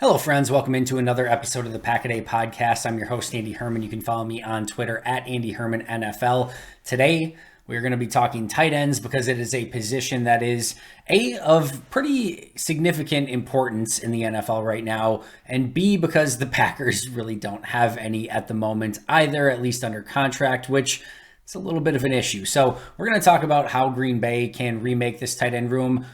Hello, friends. Welcome into another episode of the Pack-A-Day Podcast. I'm your host, Andy Herman. You can follow me on Twitter at Andy Herman NFL. Today, we're going to be talking tight ends because it is a position that is of pretty significant importance in the NFL right now, and B, because the Packers really don't have any at the moment either, at least under contract, which is a little bit of an issue. So we're going to talk about how Green Bay can remake this tight end room.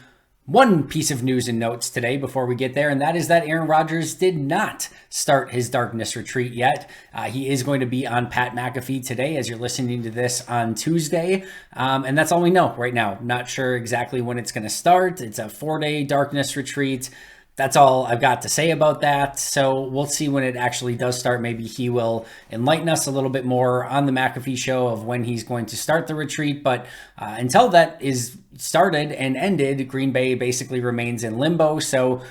One piece of news and notes today before we get there, and that is that Aaron Rodgers did not start his darkness retreat yet. He is going to be on Pat McAfee today as you're listening to this on Tuesday, and that's all we know right now. Not sure exactly when it's going to start. It's a 4-day darkness retreat. That's all I've got to say about that. So we'll see when it actually does start. Maybe he will enlighten us a little bit more on the McAfee show of when he's going to start the retreat. But until that is started and ended, Green Bay basically remains in limbo. So,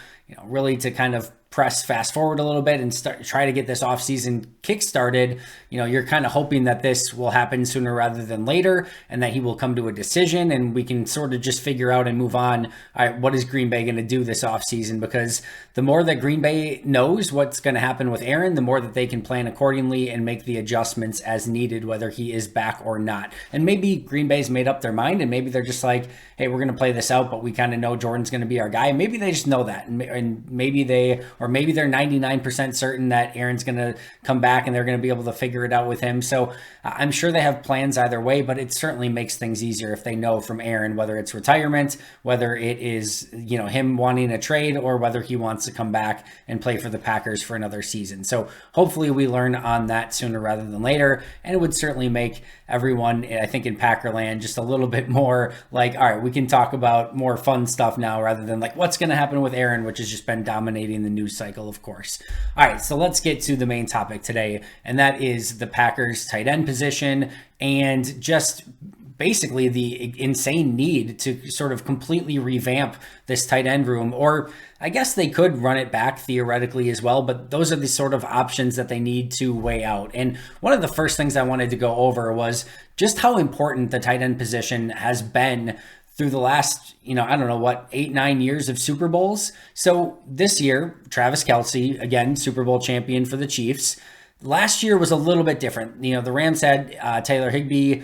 really to kind of press fast forward a little bit and try to get this offseason kick-started, you're kind of hoping that this will happen sooner rather than later and that he will come to a decision and we can sort of just figure out and move on. All right, what is Green Bay going to do this offseason? Because the more that Green Bay knows what's going to happen with Aaron, the more that they can plan accordingly and make the adjustments as needed, whether he is back or not. And maybe Green Bay's made up their mind and maybe they're just like, hey, we're going to play this out, but we kind of know Jordan's going to be our guy. And maybe they just know that. And maybe they're 99% certain that Aaron's going to come back and they're going to be able to figure it out with him. So I'm sure they have plans either way, but it certainly makes things easier if they know from Aaron, whether it's retirement, whether it is, him wanting a trade, or whether he wants to come back and play for the Packers for another season. So hopefully we learn on that sooner rather than later. And it would certainly make everyone, I think, in Packerland just a little bit more like, all right, we can talk about more fun stuff now rather than like what's going to happen with Aaron, which has just been dominating the news cycle, of course. All right, so let's get to the main topic today, and that is the Packers tight end position and just basically the insane need to sort of completely revamp this tight end room. Or I guess they could run it back theoretically as well, but those are the sort of options that they need to weigh out. And one of the first things I wanted to go over was just how important the tight end position has been through the last, 8-9 years of Super Bowls. So this year, Travis Kelce, again, Super Bowl champion for the Chiefs. Last year was a little bit different. The Rams had Taylor Higbee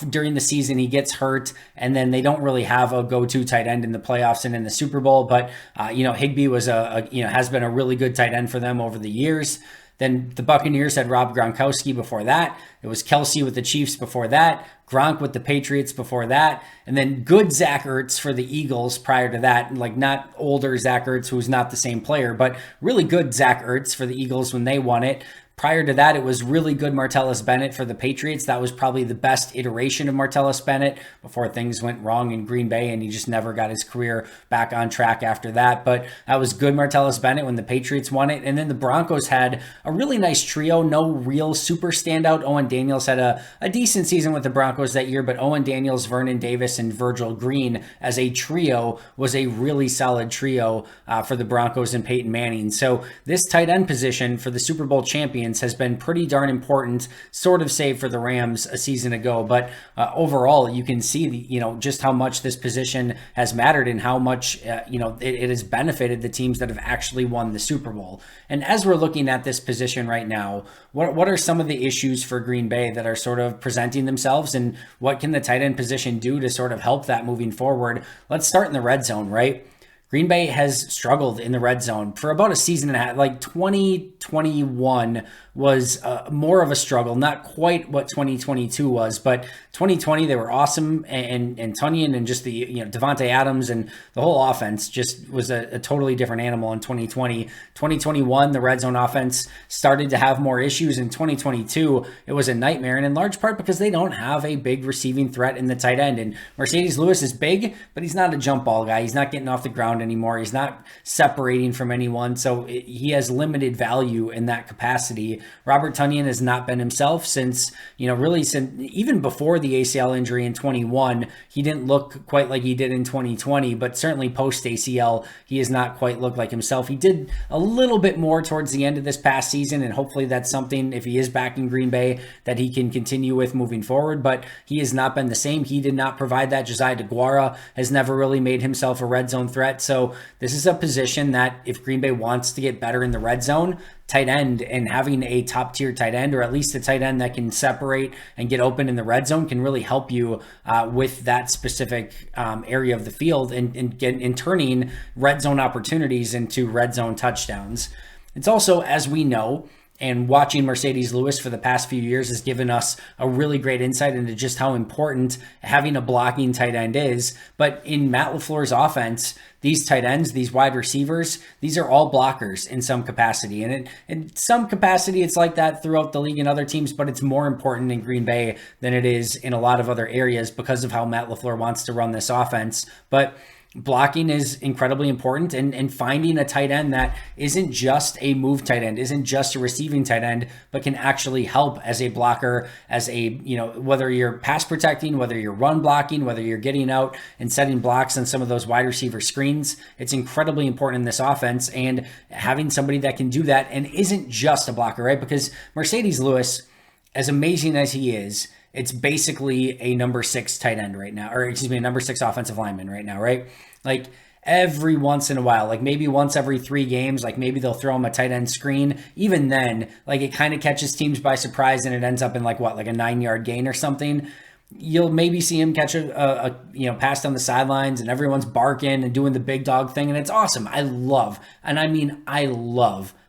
during the season. He gets hurt, and then they don't really have a go-to tight end in the playoffs and in the Super Bowl. But Higbee was has been a really good tight end for them over the years. Then the Buccaneers had Rob Gronkowski before that. It was Kelce with the Chiefs before that. Gronk with the Patriots before that. And then good Zach Ertz for the Eagles prior to that. Like not older Zach Ertz, who's not the same player, but really good Zach Ertz for the Eagles when they won it. Prior to that, it was really good Martellus Bennett for the Patriots. That was probably the best iteration of Martellus Bennett before things went wrong in Green Bay and he just never got his career back on track after that. But that was good Martellus Bennett when the Patriots won it. And then the Broncos had a really nice trio, no real super standout. Owen Daniels had a decent season with the Broncos that year, but Owen Daniels, Vernon Davis, and Virgil Green as a trio was a really solid trio for the Broncos and Peyton Manning. So this tight end position for the Super Bowl champions has been pretty darn important, sort of save for the Rams a season ago. But overall, you can see just how much this position has mattered and how much it has benefited the teams that have actually won the Super Bowl. And as we're looking at this position right now, what are some of the issues for Green Bay that are sort of presenting themselves, and what can the tight end position do to sort of help that moving forward? Let's start in the red zone, right? Green Bay has struggled in the red zone for about a season and a half. Like 2021 was more of a struggle, not quite what 2022 was, but 2020 they were awesome, and Tunyon and just the Devontae Adams and the whole offense just was a totally different animal in 2020. 2021 the red zone offense started to have more issues. In 2022 it was a nightmare, and in large part because they don't have a big receiving threat in the tight end. And Mercedes Lewis is big, but he's not a jump ball guy. He's not getting off the ground anymore. He's not separating from anyone, so he has limited value in that capacity. Robert Tonyan has not been himself since, really since even before the ACL injury in 21. He didn't look quite like he did in 2020, but certainly post ACL, he has not quite looked like himself. He did a little bit more towards the end of this past season, and hopefully that's something, if he is back in Green Bay, that he can continue with moving forward, but he has not been the same. He did not provide that. Josiah DeGuara has never really made himself a red zone threat. So this is a position that if Green Bay wants to get better in the red zone, tight end, and having a top tier tight end, or at least a tight end that can separate and get open in the red zone, can really help you with that specific area of the field and get in turning red zone opportunities into red zone touchdowns. It's also, as we know, and watching Mercedes Lewis for the past few years has given us a really great insight into just how important having a blocking tight end is. But in Matt LaFleur's offense, these tight ends, these wide receivers, these are all blockers in some capacity. And in some capacity, it's like that throughout the league and other teams, but it's more important in Green Bay than it is in a lot of other areas because of how Matt LaFleur wants to run this offense. But blocking is incredibly important, and finding a tight end that isn't just a move tight end, isn't just a receiving tight end, but can actually help as a blocker, as a, whether you're pass protecting, whether you're run blocking, whether you're getting out and setting blocks on some of those wide receiver screens. It's incredibly important in this offense, and having somebody that can do that and isn't just a blocker, right? Because Mercedes Lewis, as amazing as he is, it's basically a number 6 tight end right now, or excuse me, a number 6 offensive lineman right now, right? Like every once in a while, like maybe once every 3 games, like maybe they'll throw him a tight end screen. Even then, like it kind of catches teams by surprise and it ends up in like a 9-yard gain or something. You'll maybe see him catch a pass down the sidelines and everyone's barking and doing the big dog thing. And it's awesome. I love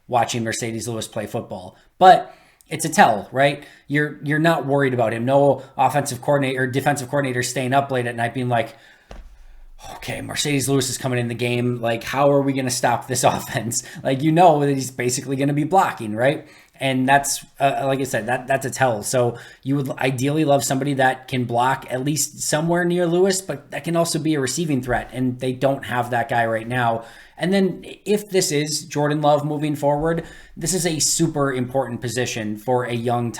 watching Mercedes Lewis play football, but it's a tell, right? You're not worried about him. No offensive coordinator or defensive coordinator staying up late at night being like, okay, Mercedes Lewis is coming in the game. Like, how are we going to stop this offense? Like, that he's basically going to be blocking, right? And that's, like I said, that's a tell. So you would ideally love somebody that can block at least somewhere near Lewis, but that can also be a receiving threat. And they don't have that guy right now. And then if this is Jordan Love moving forward, this is a super important position for a young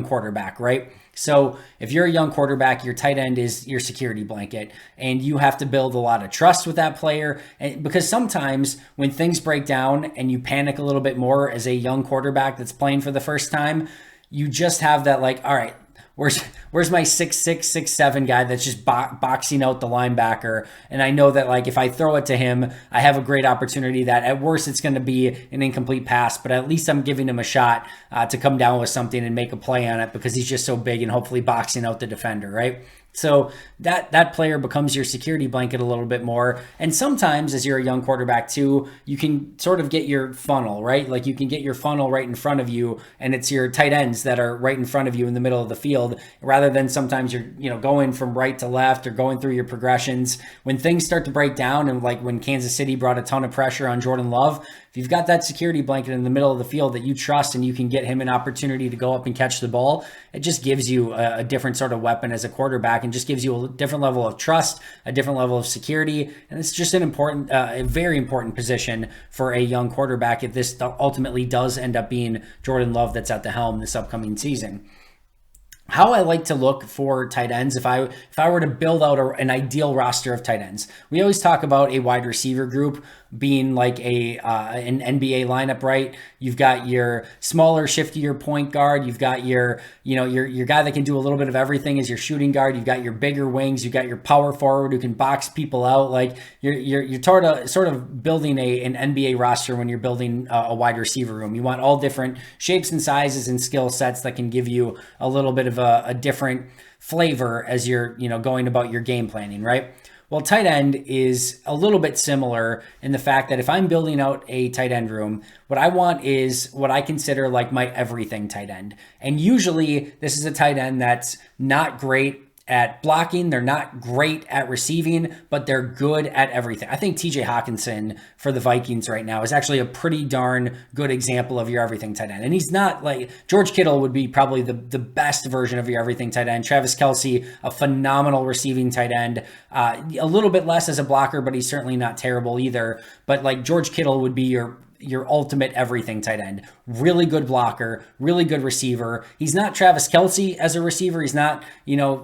quarterback, right? So if you're a young quarterback, your tight end is your security blanket, and you have to build a lot of trust with that player. And because sometimes when things break down and you panic a little bit more as a young quarterback that's playing for the first time, you just have that like, all right, where's my 6'6", 6'7" guy that's just boxing out the linebacker? And I know that like if I throw it to him, I have a great opportunity that at worst it's going to be an incomplete pass, but at least I'm giving him a shot to come down with something and make a play on it because he's just so big and hopefully boxing out the defender, right? So that player becomes your security blanket a little bit more. And sometimes as you're a young quarterback too, you can sort of get your funnel, right? Like you can get your funnel right in front of you, and it's your tight ends that are right in front of you in the middle of the field, rather than sometimes you're going from right to left or going through your progressions. When things start to break down, and like when Kansas City brought a ton of pressure on Jordan Love, if you've got that security blanket in the middle of the field that you trust and you can get him an opportunity to go up and catch the ball, it just gives you a different sort of weapon as a quarterback and just gives you a different level of trust, a different level of security. And it's just a very important position for a young quarterback if this ultimately does end up being Jordan Love that's at the helm this upcoming season. How I like to look for tight ends, if I were to build out an ideal roster of tight ends, we always talk about a wide receiver group being like an NBA lineup, right? You've got your smaller, shiftier point guard. You've got your guy that can do a little bit of everything as your shooting guard. You've got your bigger wings. You've got your power forward who can box people out. Like you're sort of building an NBA roster when you're building a wide receiver room. You want all different shapes and sizes and skill sets that can give you a little bit of a different flavor as you're going about your game planning, right? Well, tight end is a little bit similar in the fact that if I'm building out a tight end room, what I want is what I consider like my everything tight end. And usually this is a tight end that's not great at blocking. They're not great at receiving, but they're good at everything. I think TJ Hawkinson for the Vikings right now is actually a pretty darn good example of your everything tight end. And he's not like George Kittle would be probably the best version of your everything tight end. Travis Kelce, a phenomenal receiving tight end, a little bit less as a blocker, but he's certainly not terrible either. But like George Kittle would be your your ultimate everything tight end. Really good blocker, really good receiver. He's not Travis Kelce as a receiver. He's not,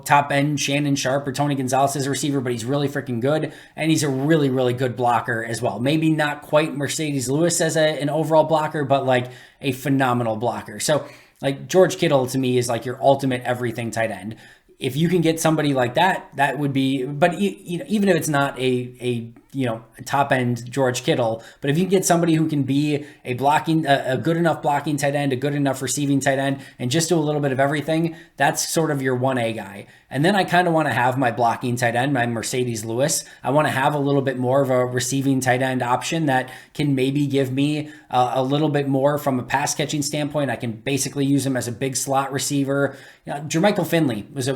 top end Shannon Sharp or Tony Gonzalez as a receiver, but he's really freaking good. And he's a really, really good blocker as well. Maybe not quite Mercedes Lewis as an overall blocker, but like a phenomenal blocker. So like George Kittle to me is like your ultimate everything tight end. If you can get somebody like that, that would be, but even if it's not a top end George Kittle, but if you can get somebody who can be a good enough blocking tight end, a good enough receiving tight end, and just do a little bit of everything, that's sort of your 1A guy. And then I kind of want to have my blocking tight end, my Mercedes Lewis. I want to have a little bit more of a receiving tight end option that can maybe give me a little bit more from a pass catching standpoint. I can basically use him as a big slot receiver. Jermichael Finley was a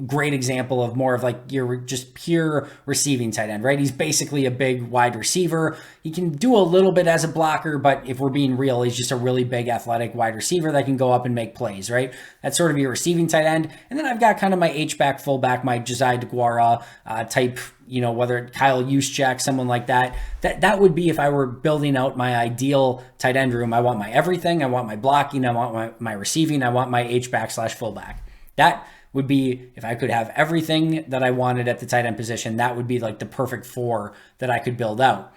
great example of more of like your just pure receiving tight end, right? He's basically a big wide receiver. He can do a little bit as a blocker, but if we're being real, he's just a really big athletic wide receiver that can go up and make plays, right? That's sort of your receiving tight end. And then I've got kind of my H-back, fullback, my Josiah DeGuara type, whether Kyle Juszczyk, someone like that. That would be if I were building out my ideal tight end room. I want my everything. I want my blocking. I want my receiving. I want my H-back / fullback. That would be, if I could have everything that I wanted at the tight end position, that would be like the perfect 4 that I could build out.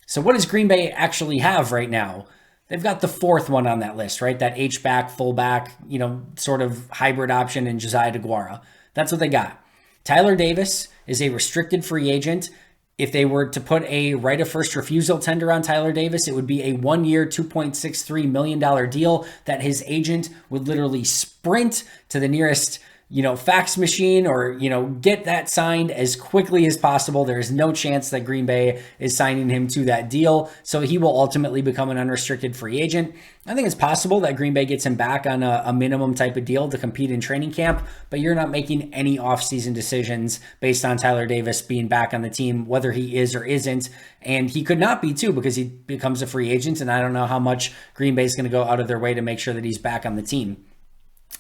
So what does Green Bay actually have right now? They've got the 4th one on that list, right? That H-back, fullback, sort of hybrid option in Josiah DeGuara. That's what they got. Tyler Davis is a restricted free agent. If they were to put a right of first refusal tender on Tyler Davis, it would be a 1-year, $2.63 million deal that his agent would literally sprint to the nearest fax machine or, get that signed as quickly as possible. There is no chance that Green Bay is signing him to that deal. So he will ultimately become an unrestricted free agent. I think it's possible that Green Bay gets him back on a minimum type of deal to compete in training camp, but you're not making any offseason decisions based on Tyler Davis being back on the team, whether he is or isn't. And he could not be too, because he becomes a free agent. And I don't know how much Green Bay is going to go out of their way to make sure that he's back on the team.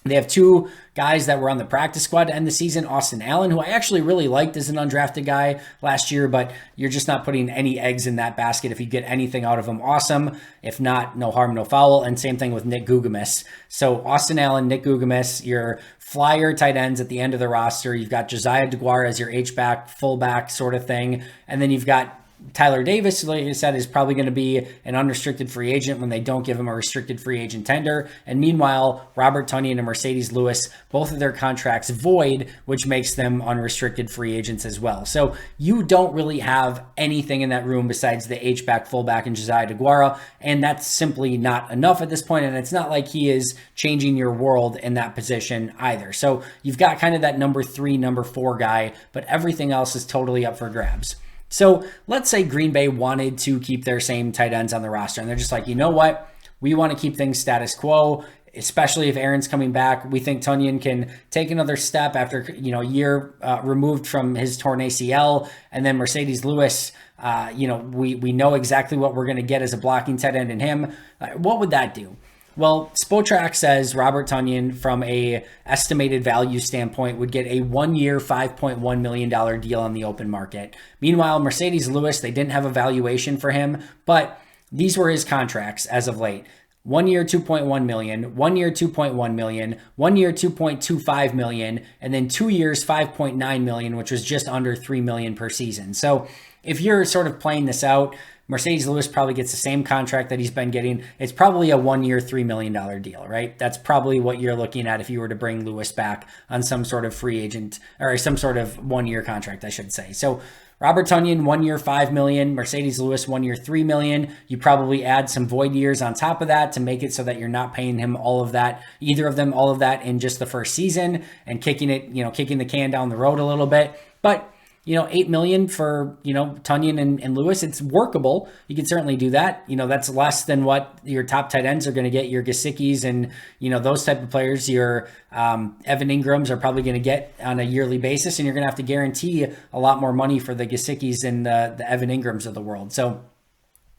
They have 2 guys that were on the practice squad to end the season. Austin Allen, who I actually really liked as an undrafted guy last year, but you're just not putting any eggs in that basket. If you get anything out of him, awesome. If not, no harm, no foul. And same thing with Nick Gugamis. So Austin Allen, Nick Gugamis, your flyer tight ends at the end of the roster. You've got Josiah DeGuara as your H-back, fullback sort of thing. And then you've got Tyler Davis, like I said, is probably going to be an unrestricted free agent when they don't give him a restricted free agent tender. And meanwhile, Robert Tonyan and Mercedes Lewis, both of their contracts void, which makes them unrestricted free agents as well. So you don't really have anything in that room besides the H-back, fullback, and Josiah DeGuara. And that's simply not enough at this point. And it's not like he is changing your world in that position either. So you've got kind of that number 3, number 4 guy, but everything else is totally up for grabs. So let's say Green Bay wanted to keep their same tight ends on the roster, and they're just like, you know what? We want to keep things status quo, especially if Aaron's coming back. We think Tonyan can take another step after, a year removed from his torn ACL. And then Mercedes Lewis, we know exactly what we're going to get as a blocking tight end in him. What would that do? Well, Spotrac says Robert Tonyan, from a estimated value standpoint, would get a 1-year, $5.1 million deal on the open market. Meanwhile, Mercedes Lewis, they didn't have a valuation for him, but these were his contracts as of late. 1 year, $2.1 million, 1 year, $2.1 million, 1 year, $2.25 million, and then 2 years, $5.9 million, which was just under $3 million per season. So if you're sort of playing this out, Mercedes Lewis probably gets the same contract that he's been getting. It's probably a 1 year, $3 million deal, right? That's probably what you're looking at if you were to bring Lewis back on some sort of free agent or some sort of 1 year contract, I should say. So Robert Tonyan, 1 year, $5 million. Mercedes Lewis, 1 year, $3 million. You probably add some void years on top of that to make it so that you're not paying him all of that, either of them, all of that in just the first season, and kicking the can down the road a little bit. But $8 million for, Tonyan and Lewis, it's workable. You can certainly do that. That's less than what your top tight ends are going to get. Your Gesicki's and, those type of players, your Evan Ingrams are probably going to get on a yearly basis, and you're going to have to guarantee a lot more money for the Gesicki's and the Evan Ingrams of the world. So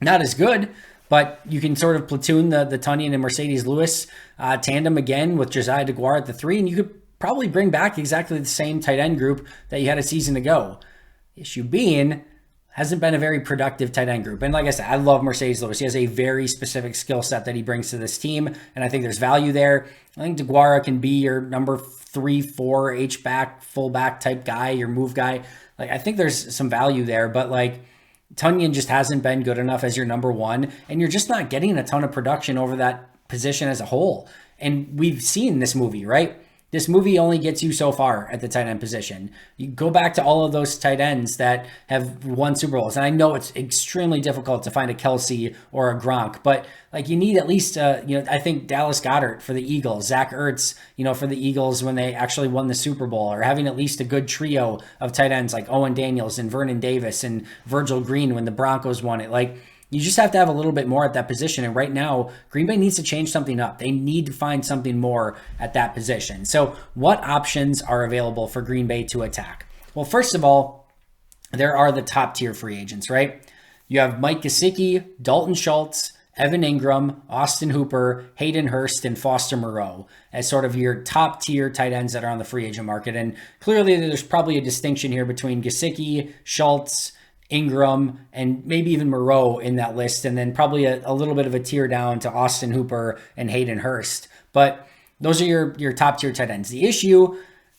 not as good, but you can sort of platoon the Tonyan and Mercedes Lewis tandem again with Josiah DeGuara at the 3, and you could probably bring back exactly the same tight end group that you had a season ago. Issue being, hasn't been a very productive tight end group. And like I said, I love Mercedes Lewis. He has a very specific skill set that he brings to this team, and I think there's value there. I think DeGuara can be your number 3, 4 H-back, fullback type guy, your move guy. Like, I think there's some value there, but like Tonyan just hasn't been good enough as your number 1, and you're just not getting a ton of production over that position as a whole. And we've seen this movie, right? This movie only gets you so far at the tight end position. You go back to all of those tight ends that have won Super Bowls. And I know it's extremely difficult to find a Kelsey or a Gronk, but like you need at least, I think Dallas Goedert for the Eagles, Zach Ertz, for the Eagles when they actually won the Super Bowl, or having at least a good trio of tight ends like Owen Daniels and Vernon Davis and Virgil Green when the Broncos won it. Like, you just have to have a little bit more at that position. And right now, Green Bay needs to change something up. They need to find something more at that position. So what options are available for Green Bay to attack? Well, first of all, there are the top tier free agents, right? You have Mike Gesicki, Dalton Schultz, Evan Ingram, Austin Hooper, Hayden Hurst, and Foster Moreau as sort of your top tier tight ends that are on the free agent market. And clearly there's probably a distinction here between Gesicki, Schultz, Ingram, and maybe even Moreau in that list, and then probably a little bit of a tier down to Austin Hooper and Hayden Hurst. But those are your top tier tight ends. The issue,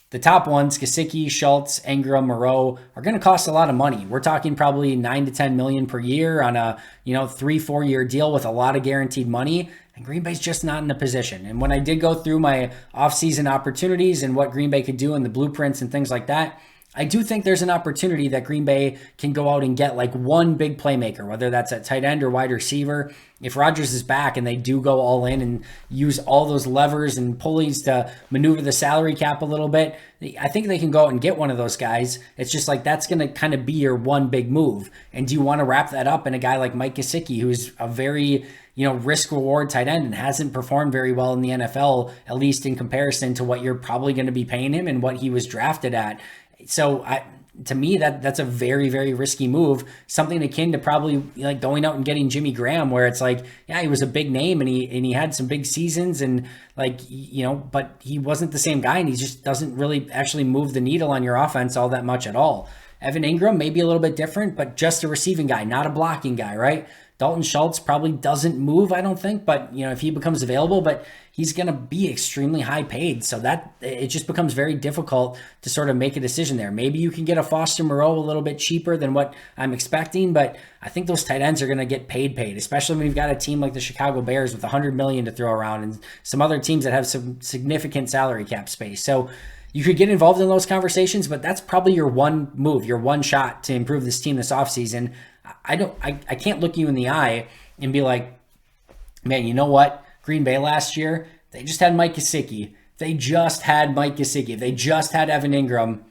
the top ones, Gesicki, Schultz, Ingram, Moreau, are going to cost a lot of money. We're talking probably $9 to $10 million per year on a 3-4 year deal with a lot of guaranteed money. And Green Bay's just not in a position. And when I did go through my offseason opportunities and what Green Bay could do and the blueprints and things like that, I do think there's an opportunity that Green Bay can go out and get like one big playmaker, whether that's at tight end or wide receiver. If Rodgers is back and they do go all in and use all those levers and pulleys to maneuver the salary cap a little bit, I think they can go out and get one of those guys. It's just like that's going to kind of be your one big move. And do you want to wrap that up in a guy like Mike Gesicki, who's a very risk reward tight end and hasn't performed very well in the NFL, at least in comparison to what you're probably going to be paying him and what he was drafted at. So to me, that's a very, very risky move. Something akin to probably like going out and getting Jimmy Graham, where it's like, yeah, he was a big name and he had some big seasons and but he wasn't the same guy, and he just doesn't really actually move the needle on your offense all that much at all. Evan Ingram may be a little bit different, but just a receiving guy, not a blocking guy, right? Dalton Schultz probably doesn't move, I don't think, but if he becomes available, but he's going to be extremely high paid. So that it just becomes very difficult to sort of make a decision there. Maybe you can get a Foster Moreau a little bit cheaper than what I'm expecting, but I think those tight ends are going to get paid, especially when you've got a team like the Chicago Bears with $100 million to throw around and some other teams that have some significant salary cap space. So you could get involved in those conversations, but that's probably your one move, your one shot to improve this team this offseason. I can't look you in the eye and be like, man, you know what? Green Bay last year, they just had Mike Gesicki. They just had Evan Ingram.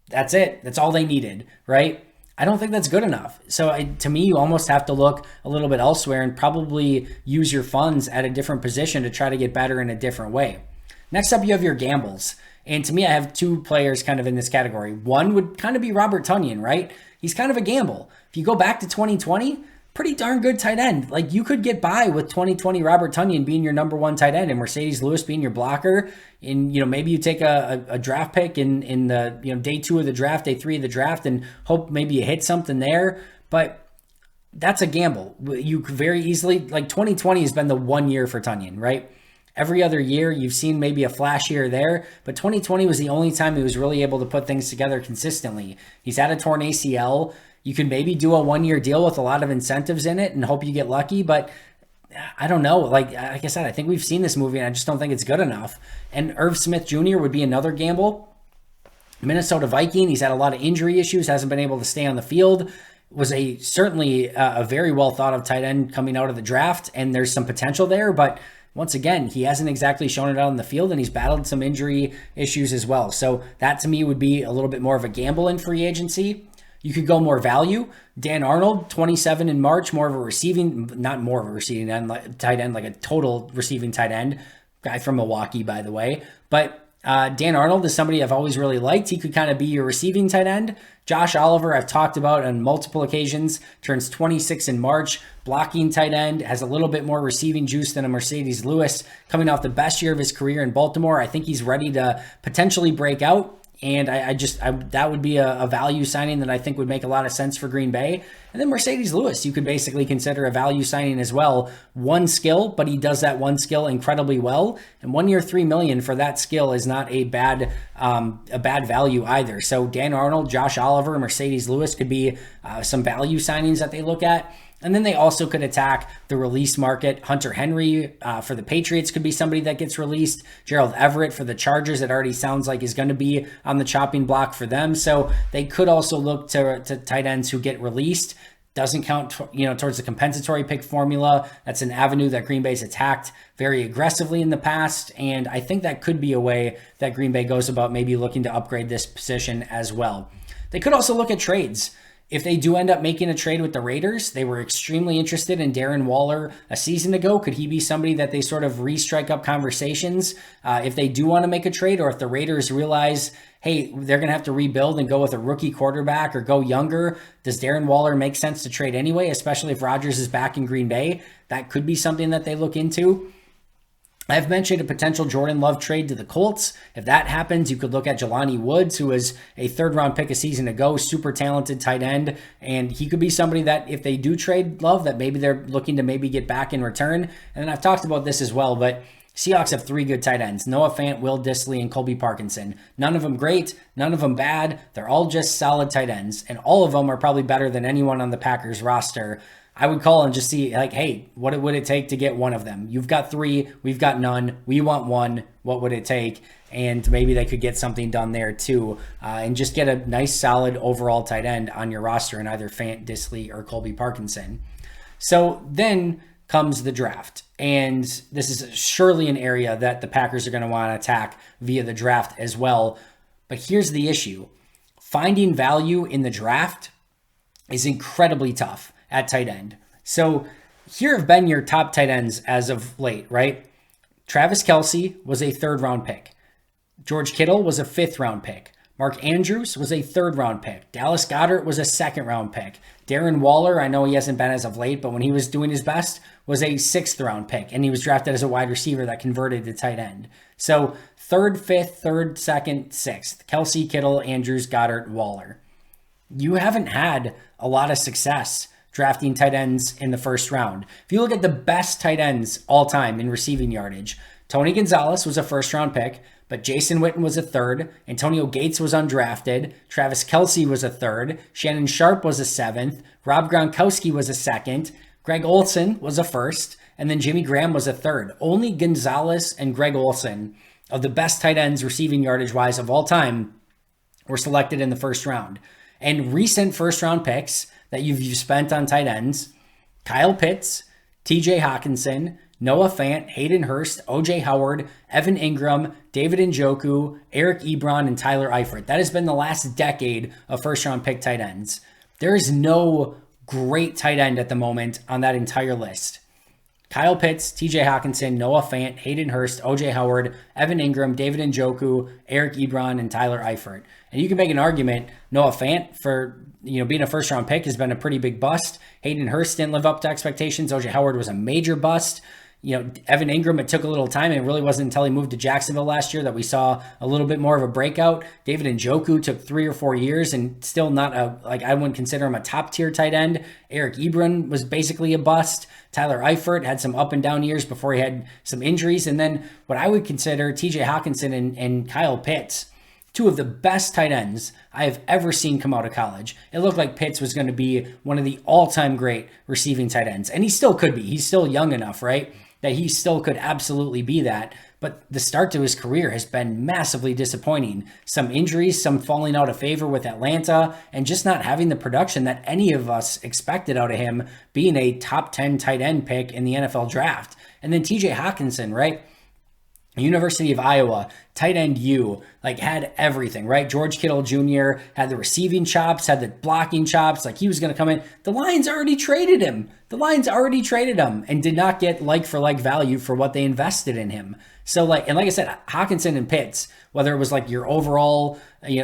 That's it. That's all they needed, right? I don't think that's good enough. So to me, you almost have to look a little bit elsewhere and probably use your funds at a different position to try to get better in a different way. Next up, you have your gambles. And to me, I have two players kind of in this category. One would kind of be Robert Tonyan, right? He's kind of a gamble. If you go back to 2020, pretty darn good tight end. Like you could get by with 2020 Robert Tonyan being your number 1 tight end and Mercedes Lewis being your blocker. And maybe you take a draft pick in the day 2 of the draft, day 3 of the draft, and hope maybe you hit something there. But that's a gamble. You could very easily, like 2020 has been the one year for Tonyan, right? Every other year, you've seen maybe a flash here or there, but 2020 was the only time he was really able to put things together consistently. He's had a torn ACL. You can maybe do a 1-year deal with a lot of incentives in it and hope you get lucky, but I don't know. Like I said, I think we've seen this movie, and I just don't think it's good enough. And Irv Smith Jr. would be another gamble. Minnesota Viking, he's had a lot of injury issues, hasn't been able to stay on the field. Was certainly a very well thought of tight end coming out of the draft, and there's some potential there, but once again, he hasn't exactly shown it out on the field, and he's battled some injury issues as well. So that to me would be a little bit more of a gamble in free agency. You could go more value. Dan Arnold, 27 in March, not more of a receiving tight end, like a total receiving tight end. Guy from Milwaukee, by the way. But Dan Arnold is somebody I've always really liked. He could kind of be your receiving tight end. Josh Oliver, I've talked about on multiple occasions, turns 26 in March, blocking tight end, has a little bit more receiving juice than a Mercedes Lewis, coming off the best year of his career in Baltimore. I think he's ready to potentially break out. And that would be a value signing that I think would make a lot of sense for Green Bay. And then Mercedes Lewis, you could basically consider a value signing as well. One skill, but he does that one skill incredibly well. And 1 year, $3 million for that skill is not a bad value either. So Dan Arnold, Josh Oliver, Mercedes Lewis could be some value signings that they look at. And then they also could attack the release market. Hunter Henry for the Patriots could be somebody that gets released. Gerald Everett for the Chargers, it already sounds like is going to be on the chopping block for them. So they could also look to tight ends who get released. Doesn't count towards the compensatory pick formula. That's an avenue that Green Bay's attacked very aggressively in the past. And I think that could be a way that Green Bay goes about maybe looking to upgrade this position as well. They could also look at trades. If they do end up making a trade with the Raiders, they were extremely interested in Darren Waller a season ago. Could he be somebody that they sort of re-strike up conversations if they do want to make a trade, or if the Raiders realize, hey, they're going to have to rebuild and go with a rookie quarterback or go younger? Does Darren Waller make sense to trade anyway, especially if Rodgers is back in Green Bay? That could be something that they look into. I've mentioned a potential Jordan Love trade to the Colts. If that happens, you could look at Jelani Woods, who was a third-round pick a season ago, super talented tight end, and he could be somebody that if they do trade Love, that maybe they're looking to maybe get back in return. And I've talked about this as well, but Seahawks have 3 good tight ends: Noah Fant, Will Dissly, and Colby Parkinson. None of them great, none of them bad. They're all just solid tight ends, and all of them are probably better than anyone on the Packers roster. I would call and just see, like, hey, what would it take to get one of them? You've got 3, we've got none, we want one. What would it take? And maybe they could get something done there too, and just get a nice, solid overall tight end on your roster in either Fant, Dissly, or Colby Parkinson. So then comes the draft, and this is surely an area that the Packers are going to want to attack via the draft as well. But here's the issue. Finding value in the draft is incredibly tough at tight end. So here have been your top tight ends as of late, right? Travis Kelce was a 3rd-round pick. George Kittle was a 5th-round pick. Mark Andrews was a 3rd-round pick. Dallas Goedert was a 2nd-round pick. Darren Waller, I know he hasn't been as of late, but when he was doing his best, was a 6th-round pick, and he was drafted as a wide receiver that converted to tight end. So 3rd, 5th, 3rd, 2nd, 6th. Kelce, Kittle, Andrews, Goedert, Waller. You haven't had a lot of success drafting tight ends in the 1st round. If you look at the best tight ends all time in receiving yardage, Tony Gonzalez was a 1st-round pick, but Jason Witten was a 3rd. Antonio Gates was undrafted. Travis Kelce was a 3rd. Shannon Sharp was a 7th. Rob Gronkowski was a 2nd. Greg Olsen was a 1st. And then Jimmy Graham was a 3rd. Only Gonzalez and Greg Olsen, of the best tight ends receiving yardage-wise of all time, were selected in the 1st round. And recent 1st-round picks that you've spent on tight ends: Kyle Pitts, TJ Hawkinson, Noah Fant, Hayden Hurst, OJ Howard, Evan Ingram, David Njoku, Eric Ebron, and Tyler Eifert. That has been the last decade of 1st-round pick tight ends. There is no great tight end at the moment on that entire list. Kyle Pitts, TJ Hawkinson, Noah Fant, Hayden Hurst, OJ Howard, Evan Ingram, David Njoku, Eric Ebron, and Tyler Eifert. And you can make an argument, Noah Fant, for being a 1st-round pick, has been a pretty big bust. Hayden Hurst didn't live up to expectations. OJ Howard was a major bust. Evan Ingram, it took a little time, and it really wasn't until he moved to Jacksonville last year that we saw a little bit more of a breakout. David Njoku took 3 or 4 years and still not I wouldn't consider him a top-tier tight end. Eric Ebron was basically a bust. Tyler Eifert had some up and down years before he had some injuries. And then what I would consider TJ Hawkinson and Kyle Pitts, 2 of the best tight ends I have ever seen come out of college. It looked like Pitts was going to be one of the all-time great receiving tight ends. And he still could be. He's still young enough, right, that he still could absolutely be that. But the start to his career has been massively disappointing. Some injuries, some falling out of favor with Atlanta, and just not having the production that any of us expected out of him, being a top 10 tight end pick in the NFL draft. And then TJ Hawkinson, right? University of Iowa, tight end had everything, right? George Kittle Jr. had the receiving chops, had the blocking chops, he was going to come in. The Lions already traded him. And did not get like-for-like value for what they invested in him. So, like I said, Hawkinson and Pitts, whether it was your overall,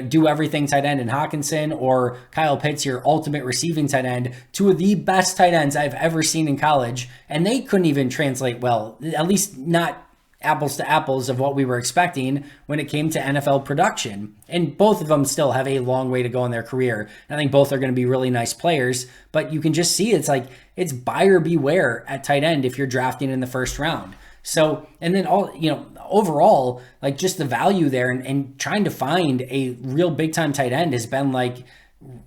do everything tight end in Hawkinson, or Kyle Pitts, your ultimate receiving tight end, 2 of the best tight ends I've ever seen in college, and they couldn't even translate well, at least not apples to apples of what we were expecting when it came to NFL production. And both of them still have a long way to go in their career. I think both are going to be really nice players, but you can just see it's buyer beware at tight end if you're drafting in the first round. So, and then overall, like just the value there and trying to find a real big time tight end has been like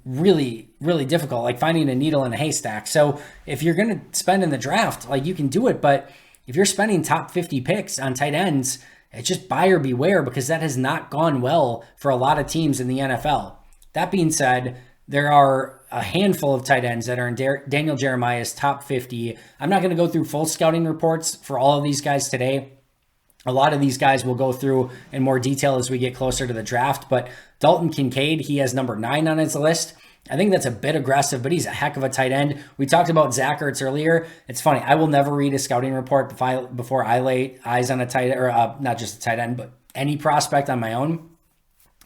really, really difficult, like finding a needle in a haystack. So if you're going to spend in the draft, like you can do it, but if you're spending top 50 picks on tight ends, it's just buyer beware because that has not gone well for a lot of teams in the NFL. That being said, there are a handful of tight ends that are in Daniel Jeremiah's top 50. I'm not going to go through full scouting reports for all of these guys today. A lot of these guys we'll go through in more detail as we get closer to the draft, but Dalton Kincaid, he has number 9 on his list. I think that's a bit aggressive, but he's a heck of a tight end. We talked about Zach Ertz earlier. It's funny. I will never read a scouting report before I lay eyes on a tight end, or not just a tight end, but any prospect on my own.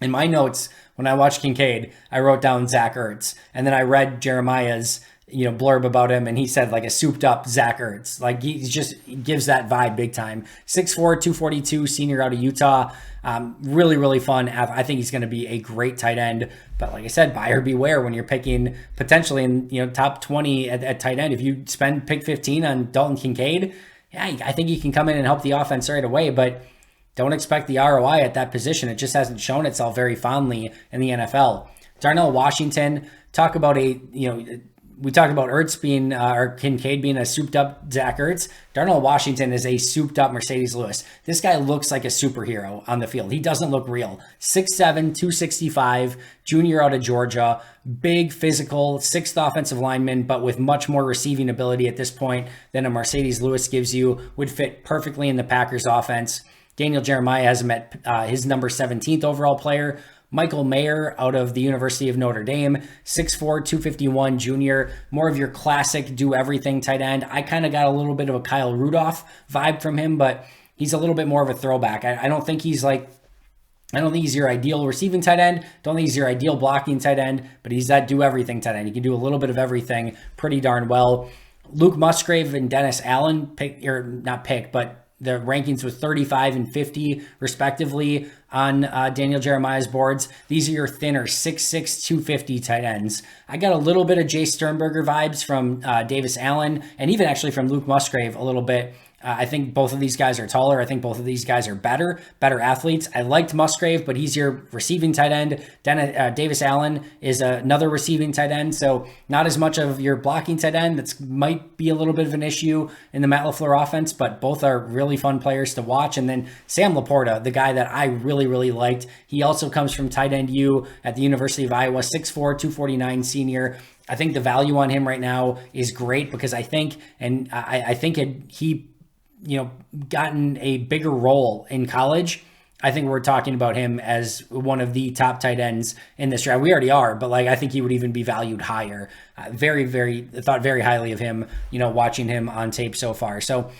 In my notes, when I watched Kincaid, I wrote down Zach Ertz, and then I read Jeremiah's blurb about him, and he said like a souped up Zach Ertz. Like he just gives that vibe big time. 6'4", 242, senior out of Utah. Really, really fun. I think he's going to be a great tight end. But like I said, buyer beware when you're picking potentially in top 20 at tight end. If you pick 15 on Dalton Kincaid, yeah, I think he can come in and help the offense right away. But don't expect the ROI at that position. It just hasn't shown itself very fondly in the NFL. Darnell Washington, we talked about Ertz being, or Kincaid being a souped up Zach Ertz. Darnell Washington is a souped up Mercedes Lewis. This guy looks like a superhero on the field. He doesn't look real. 6'7", 265, junior out of Georgia, big physical, 6th offensive lineman, but with much more receiving ability at this point than a Mercedes Lewis gives you, would fit perfectly in the Packers offense. Daniel Jeremiah has him at his number 17th overall player. Michael Mayer out of the University of Notre Dame, 6'4", 251 junior, more of your classic do-everything tight end. I kind of got a little bit of a Kyle Rudolph vibe from him, but he's a little bit more of a throwback. I don't think he's your ideal receiving tight end. Don't think he's your ideal blocking tight end, but he's that do-everything tight end. He can do a little bit of everything pretty darn well. Luke Musgrave and Dennis Allen, the rankings with 35 and 50 respectively on Daniel Jeremiah's boards. These are your thinner 6'6", 250 tight ends. I got a little bit of Jay Sternberger vibes from Davis Allen, and even actually from Luke Musgrave a little bit. I think both of these guys are taller. I think both of these guys are better athletes. I liked Musgrave, but he's your receiving tight end. Davis Allen is another receiving tight end, so not as much of your blocking tight end. That might be a little bit of an issue in the Matt LaFleur offense, but both are really fun players to watch. And then Sam Laporta, the guy that I really, really liked. He also comes from tight end U at the University of Iowa, 6'4", 249 senior. I think the value on him right now is great because I think he gotten a bigger role in college. I think we're talking about him as one of the top tight ends in this draft. We already are, but I think he would even be valued higher. Thought very highly of him, watching him on tape so far. So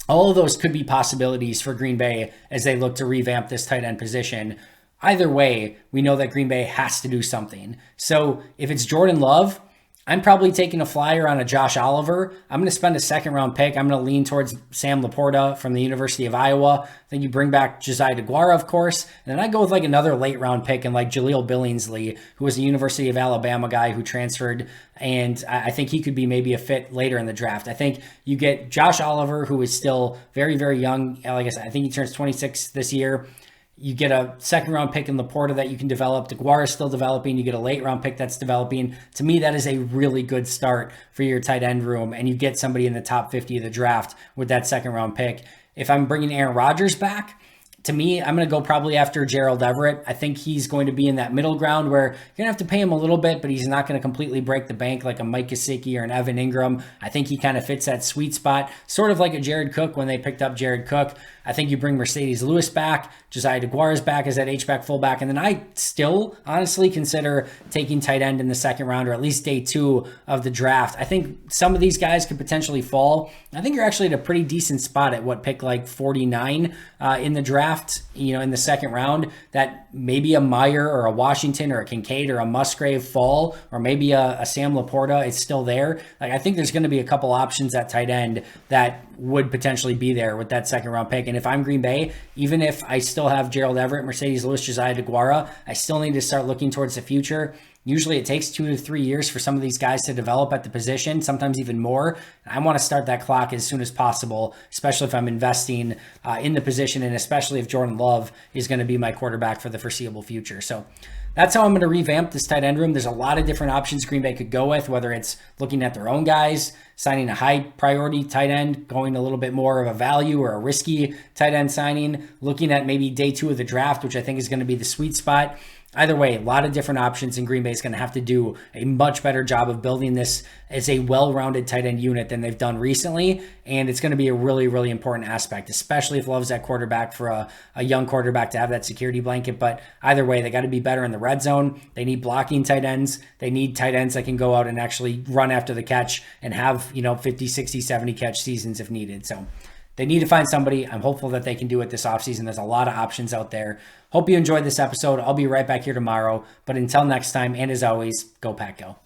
all of those could be possibilities for Green Bay as they look to revamp this tight end position. Either way, we know that Green Bay has to do something. So if it's Jordan Love, I'm probably taking a flyer on a Josh Oliver. I'm going to spend a 2nd round pick. I'm going to lean towards Sam Laporta from the University of Iowa. Then you bring back Josiah DeGuara, of course. And then I go with another late round pick and Jaleel Billingsley, who was a University of Alabama guy who transferred. And I think he could be maybe a fit later in the draft. I think you get Josh Oliver, who is still very, very young. Like I said, I think he turns 26 this year. You get a 2nd round pick in Laporta that you can develop. DeGuara is still developing. You get a late round pick that's developing. To me, that is a really good start for your tight end room. And you get somebody in the top 50 of the draft with that 2nd round pick. If I'm bringing Aaron Rodgers back, to me, I'm going to go probably after Gerald Everett. I think he's going to be in that middle ground where you're going to have to pay him a little bit, but he's not going to completely break the bank like a Mike Gesicki or an Evan Ingram. I think he kind of fits that sweet spot, sort of like a Jared Cook when they picked up Jared Cook. I think you bring Mercedes Lewis back, Josiah DeGuara's back as that H-back fullback, and then I still honestly consider taking tight end in the 2nd round or at least day 2 of the draft. I think some of these guys could potentially fall. I think you're actually at a pretty decent spot at pick 49 in the draft. draft, in the second round, that maybe a Meyer or a Washington or a Kincaid or a Musgrave fall, or maybe a Sam Laporta is still there. Like, I think there's going to be a couple options at tight end that would potentially be there with that second round pick. And if I'm Green Bay, even if I still have Gerald Everett, Mercedes Lewis, Josiah DeGuara, I still need to start looking towards the future. Usually it takes 2 to 3 years for some of these guys to develop at the position, sometimes even more. I want to start that clock as soon as possible, especially if I'm investing in the position, and especially if Jordan Love is going to be my quarterback for the foreseeable future. So that's how I'm going to revamp this tight end room. There's a lot of different options Green Bay could go with, whether it's looking at their own guys, signing a high priority tight end, going a little bit more of a value or a risky tight end signing, looking at maybe day 2 of the draft, which I think is going to be the sweet spot. Either way, a lot of different options, and Green Bay is going to have to do a much better job of building this as a well-rounded tight end unit than they've done recently, and it's going to be a really, really important aspect, especially if Love's at quarterback, for a young quarterback to have that security blanket. But either way, they got to be better in the red zone. They need blocking tight ends. They need tight ends that can go out and actually run after the catch and have 50, 60, 70 catch seasons if needed. So they need to find somebody. I'm hopeful that they can do it this offseason. There's a lot of options out there. Hope you enjoyed this episode. I'll be right back here tomorrow. But until next time, and as always, go Pack Go.